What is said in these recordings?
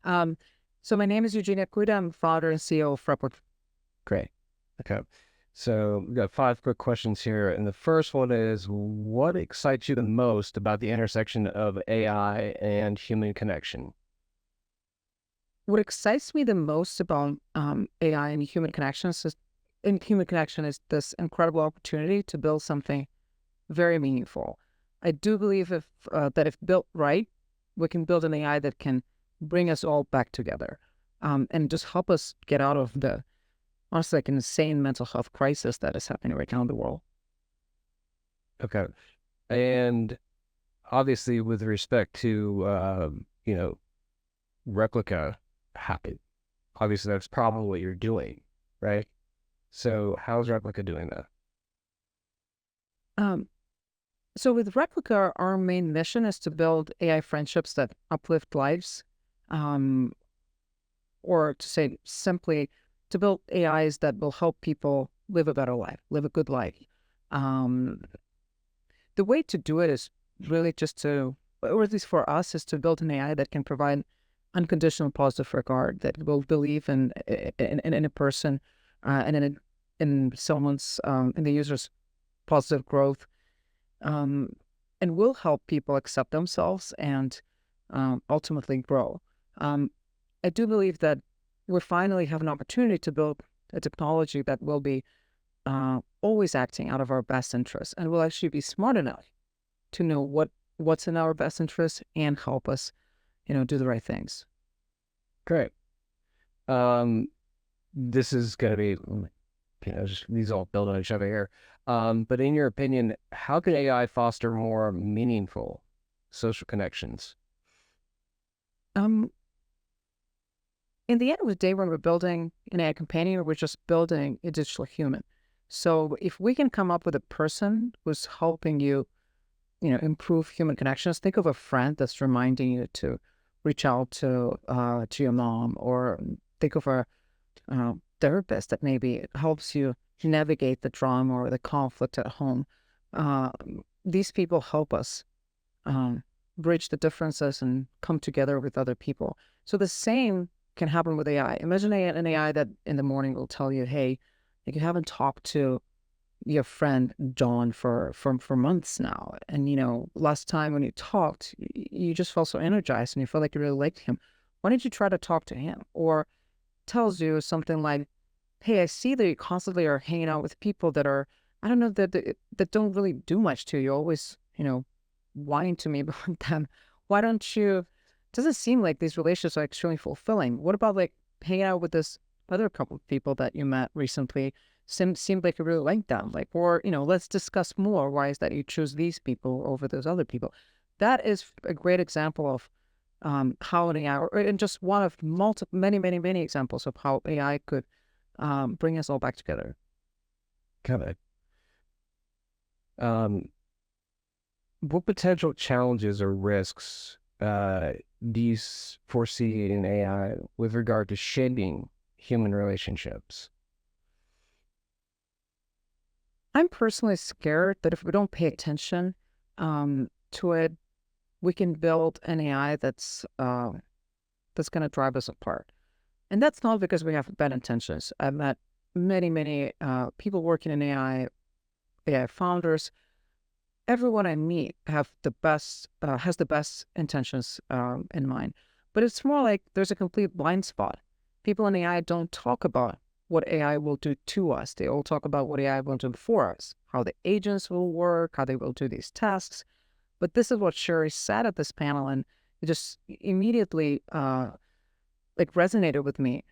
Um, so my name is Eugenia Kuyda. I'm founder and CEO of Replica. Great. Okay. So we've got 5 quick questions here. And the first one is, what excites you the most about the intersection of AI and human connection? What excites me the most about AI and human connection is this incredible opportunity to build something very meaningful. I do believe if built right, we can build an AI that can bring us all back together, and just help us get out of the honestly like insane mental health crisis that is happening right now in the world. Okay. And obviously, with respect to, replica, how, obviously that's probably what you're doing, right? So how's replica doing that? Um, So with Replica, our main mission is to build AI friendships that uplift lives, um, or to say simply, to build AIs that will help people live a better life, live a good life. Um, the way to do it is really just to, or at least for us, is to build an AI that can provide unconditional positive regard, that will believe in a person, and in someone's in the user's positive growth, um, and will help people accept themselves and ultimately grow. Um, I do believe that we finally have an opportunity to build a technology that will be always acting out of our best interests and will actually be smart enough to know what's in our best interest and help us, do the right things. Great. Um, this is going to be, just these all build on each other here. But in your opinion, how can AI foster more meaningful social connections? Um, in the end of the day, when we're building an AI companion, we're just building a digital human. So if we can come up with a person who's helping you, improve human connections, think of a friend that's reminding you to reach out to your mom, or think of a therapist that maybe helps you navigate the drama or the conflict at home. Uh, these people help us um, bridge the differences and come together with other people. So the same can happen with AI. Imagine an AI that in the morning will tell you, "Hey, like you haven't talked to your friend John for months now, and last time when you talked, you just felt so energized and you felt like you really liked him. Why didn't you try to talk to him?" Or tells you something like, "Hey, I see that you constantly are hanging out with people that are, I don't know, that don't really do much to you. You're always, whining to me about them. Why don't you? Doesn't seem like these relationships are extremely fulfilling. What about like hanging out with this other couple of people that you met recently? Seemed like you really like them. Like, or let's discuss more. Why is that you choose these people over those other people?" That is a great example of how an AI, and just one of many, many, many examples of how AI could bring us all back together. Kind of. Um, what potential challenges or risks do you foresee in AI with regard to shaping human relationships? I'm personally scared that if we don't pay attention to it, we can build an AI that's going to drive us apart. And that's not because we have bad intentions. I've met many, many people working in AI founders. Everyone I meet has the best intentions in mind, but it's more like there's a complete blind spot. People in AI don't talk about what AI will do to us. They all talk about what AI will do for us, how the agents will work, how they will do these tasks. But this is what Sherry said at this panel, and it just immediately like resonated with me.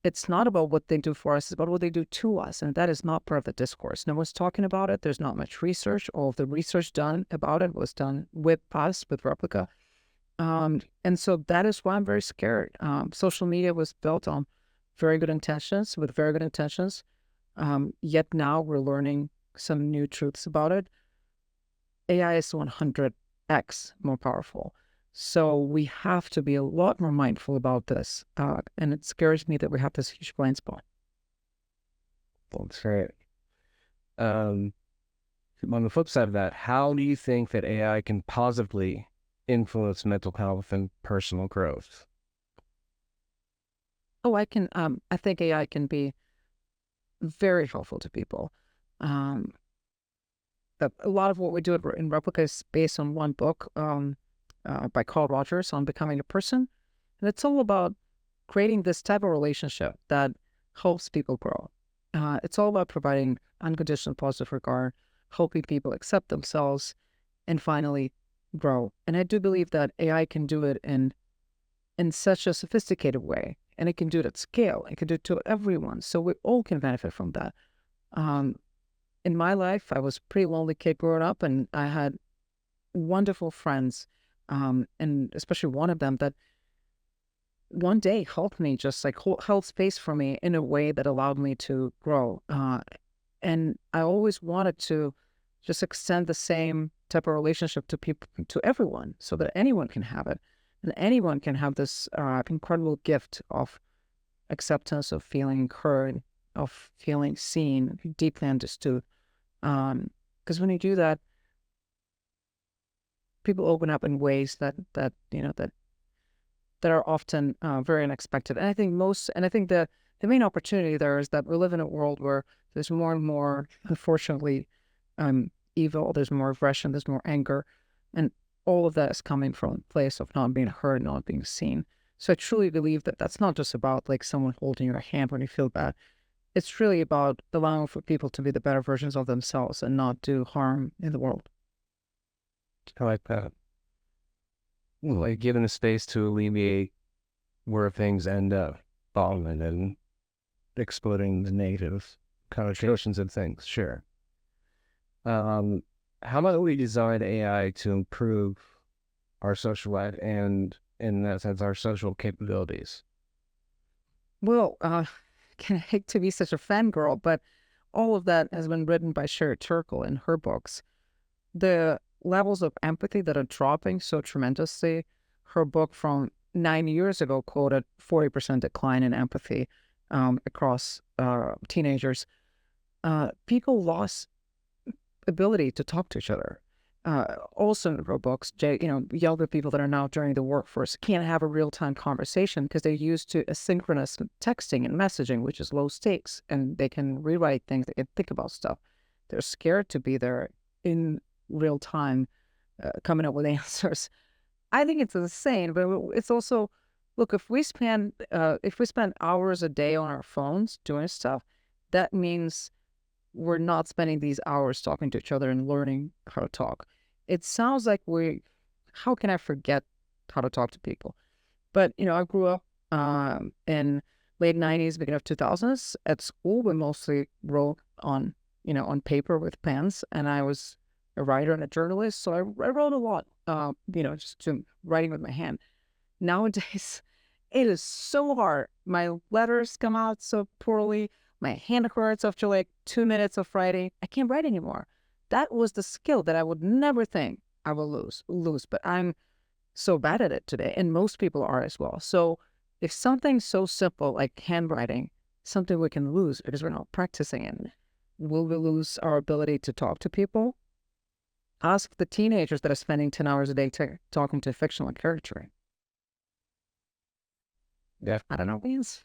It's not about what they do for us, it's about what they do to us. And that is not part of the discourse. No one's talking about it. There's not much research. All of the research done about it was done with us, with Replica. And so that is why I'm very scared. Social media was built on very good intentions, with very good intentions. Yet now we're learning some new truths about it. AI is 100x more powerful. So we have to be a lot more mindful about this. And it scares me that we have this huge blind spot. That's great. Um, on the flip side of that, how do you think that AI can positively influence mental health and personal growth? Oh, I think AI can be very helpful to people. Um, a lot of what we do in Replica is based on one book by Carl Rogers on becoming a person. And it's all about creating this type of relationship that helps people grow. It's all about providing unconditional positive regard, helping people accept themselves, and finally grow. And I do believe that AI can do it in such a sophisticated way, and it can do it at scale. It can do it to everyone, so we all can benefit from that. Um, in my life, I was a pretty lonely kid growing up, and I had wonderful friends, and especially one of them that one day helped me, just like held space for me in a way that allowed me to grow. And I always wanted to just extend the same type of relationship to people, to everyone, so that anyone can have it, and anyone can have this incredible gift of acceptance, of feeling heard, of feeling seen, deeply understood. Because when you do that, people open up in ways that that are often very unexpected. And I think the main opportunity there is that we live in a world where there's more and more, unfortunately, evil. There's more aggression. There's more anger, and all of that is coming from a place of not being heard, not being seen. So I truly believe that that's not just about like someone holding your hand when you feel bad. It's really about allowing for people to be the better versions of themselves and not do harm in the world. I like that. Like given a space to alleviate where things end up falling and exploding the negative connotations of things. Sure. Um, how might we design AI to improve our social life and, in that sense, our social capabilities? Well, I hate to be such a fangirl, but all of that has been written by Sherry Turkle in her books. The levels of empathy that are dropping so tremendously. Her book from 9 years ago quoted 40% decline in empathy across teenagers. People lost ability to talk to each other. Also in her books, younger people that are now joining the workforce can't have a real-time conversation because they're used to asynchronous texting and messaging, which is low stakes, and they can rewrite things, they can think about stuff. They're scared to be there in real time, coming up with answers. I think it's insane, but it's also, look, if we spend hours a day on our phones doing stuff, that means we're not spending these hours talking to each other and learning how to talk. It sounds like how can I forget how to talk to people? But, I grew up in late 90s, beginning of 2000s. At school, we mostly wrote on paper with pens, and I was a writer and a journalist, so I wrote a lot, just writing with my hand. Nowadays, it is so hard. My letters come out so poorly. My hand hurts after like 2 minutes of writing. I can't write anymore. That was the skill that I would never think I will lose, but I'm so bad at it today, and most people are as well. So if something so simple like handwriting, something we can lose because we're not practicing it, will we lose our ability to talk to people? Ask the teenagers that are spending 10 hours a day talking to a fictional character. Yeah. I don't know what it means,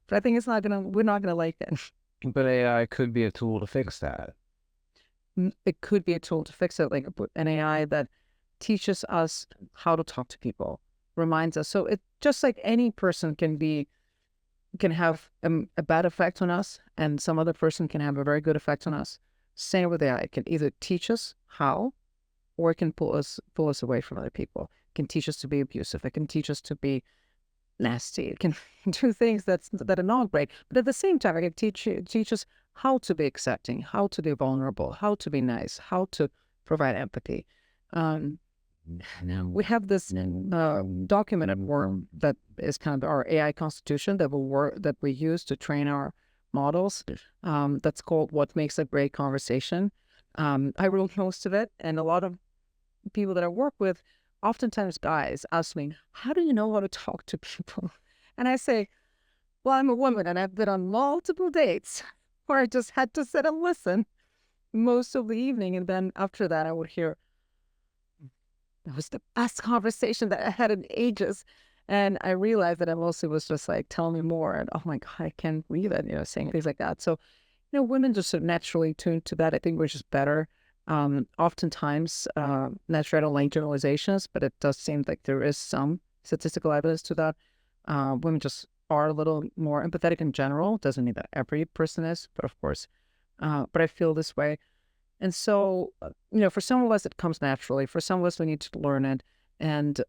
but I think we're not gonna like it. But AI could be a tool to fix that. It could be a tool to fix it, like an AI that teaches us how to talk to people, reminds us. So it just like any person can have a bad effect on us, and some other person can have a very good effect on us. Same with AI. It can either teach us how, or it can pull us away from other people. It can teach us to be abusive. It can teach us to be nasty. It can do things that are not great. But at the same time, it can teach us how to be accepting, how to be vulnerable, how to be nice, how to provide empathy. Um, we have this documented work that is kind of our AI constitution that we use to train our models. That's called "What Makes a Great Conversation." I wrote most of it, and a lot of people that I work with, oftentimes guys, ask me, "How do you know how to talk to people?" And I say, "Well, I'm a woman, and I've been on multiple dates where I just had to sit and listen most of the evening, and then after that, I would hear." That was the best conversation that I had in ages. And I realized that I mostly was just like, tell me more. And oh my God, I can't read that, saying things like that. So, women just sort of naturally tuned to that. I think we're just better. Oftentimes, naturally, I don't like generalizations, but it does seem like there is some statistical evidence to that. Women just are a little more empathetic in general. Doesn't mean that every person is, but of course. But I feel this way. And so, for some of us, it comes naturally. For some of us, we need to learn it. And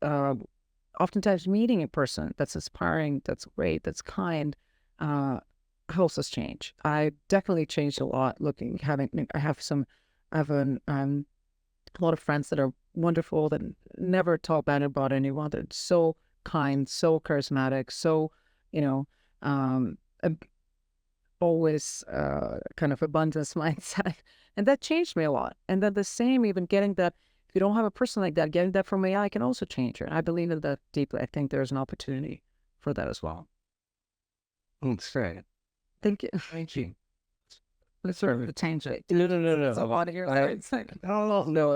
oftentimes, meeting a person that's inspiring, that's great, that's kind, uh, helps us change. I definitely changed a lot. I have a lot of friends that are wonderful, that never talk bad about anyone. They're so kind, so charismatic, so, you know, um, always kind of abundance mindset. And that changed me a lot. And then the same, even getting that, if you don't have a person like that, getting that from AI can also change you. And I believe in that deeply. I think there's an opportunity for that as well. That's great. Thank you. Thank you. Let's sort of change it. No, no, no, It's a no. lot of your I, no, no, no.